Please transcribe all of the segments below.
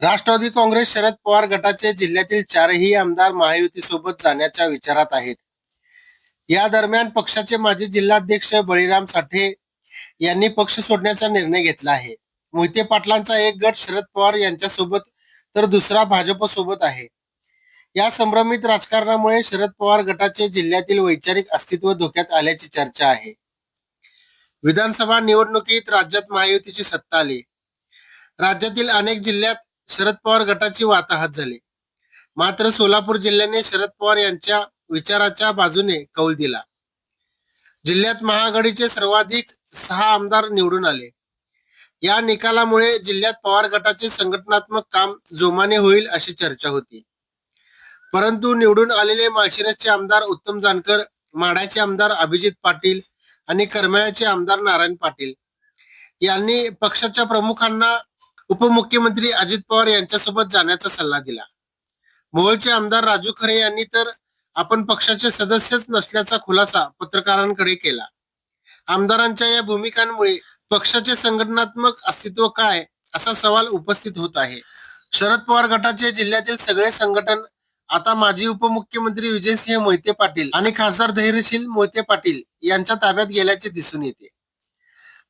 राष्ट्रवादी काँग्रेस शरद पवार गटाचे जिल्ह्यातील चारही आमदार महायुतीसोबत जाण्याच्या विचारात आहेत. या दरम्यान पक्षाचे माजी जिल्हाध्यक्ष बळीराम साठे यांनी पक्ष सोडण्याचा निर्णय घेतला आहे. मोहिते पाटलांचा एक गट शरद पवार यांच्यासोबत तर दुसरा भाजप सोबत आहे. या संभ्रमित राजकारणामुळे शरद पवार गटाचे जिल्ह्यातील वैचारिक अस्तित्व धोक्यात आल्याची चर्चा आहे. विधानसभा निवडणुकीत राज्यात महायुतीची सत्ता आली. राज्यातील अनेक जिल्ह्यात शरद पवार गटाची वाताहत झाली. मात्र सोलापूर जिल्ह्याने शरद पवार यांच्या विचाराच्या बाजूने कौल दिला. जिल्ह्यात महाआघाडीचे सर्वाधिक 6 आमदार निवडून आले. या निकालामुळे जिल्ह्यात पवार गटाचे संघटनात्मक काम जोमाने होईल अशी चर्चा होती. परंतु निवडून आलेले माळशिरसचे आमदार उत्तम जानकर, माढ्याचे आमदार अभिजित पाटील आणि करमाळ्याचे आमदार नारायण पाटील यांनी पक्षाच्या प्रमुखांना उपमुख्यमंत्री अजित पवार यांच्यासोबत जाण्याचा सल्ला दिला. मोहोळचे आमदार राजू खरे यांनी तर आपण पक्षाचे सदस्यच नसल्याचा खुलासा पत्रकारांकडे केला. आमदारांच्या या भूमिकांमुळे पक्षाचे संघटनात्मक अस्तित्व काय असा सवाल उपस्थित होत आहे. शरद पवार गटाचे जिल्ह्यातील सगळे संघटन आता माजी उपमुख्यमंत्री विजयसिंह मोहिते पाटील आणि खासदार धैर्यशील मोहिते पाटील यांच्या ताब्यात गेल्याचे दिसून येते.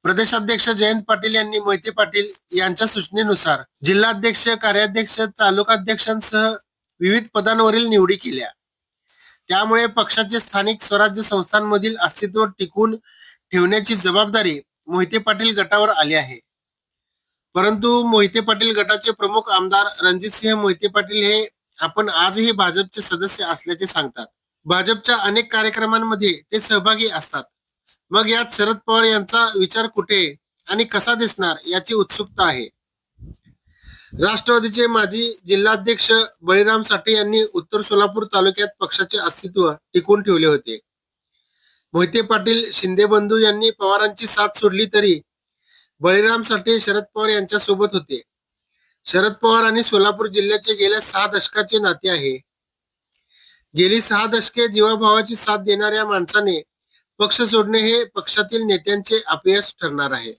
प्रदेशाध्यक्ष जयंत पाटील यांनी मोहिते पाटील यांच्या सूचनेनुसार जिल्हाध्यक्ष, कार्याध्यक्ष, तालुकाध्यक्षांसह विविध पदांवरील निवडी केल्या. त्यामुळे पक्षाचे स्थानिक स्वराज्य संस्थांमधील अस्तित्व टिकवून ठेवण्याची जबाबदारी मोहिते पाटील गटावर आली आहे. परंतु मोहिते पाटील गटाचे प्रमुख आमदार रणजितसिंह मोहिते पाटील हे आपण आजही भाजपचे सदस्य असल्याचे सांगतात. भाजपच्या अनेक कार्यक्रमांमध्ये ते सहभागी असतात. मग यात शरद पवार यांचा विचार कुठे आणि कसा दिसणार याची उत्सुकता आहे. राष्ट्रवादीचे माजी जिल्हाध्यक्ष बळीराम साठे यांनी उत्तर सोलापूर तालुक्यात पक्षाचे अस्तित्व टिकवून ठेवले होते. मोहिते पाटील, शिंदे बंधू यांनी पवारांची साथ सोडली तरी बळीराम साठे शरद पवार यांच्या सोबत होते. शरद पवार आणि सोलापूर जिल्ह्याचे गेल्या 6 दशकाचे नाते आहे. गेली 6 दशके जीवाभावाची साथ देणाऱ्या माणसाने पक्ष सोडणे हे पक्षातील नेत्यांचे अपयश ठरणार आहे.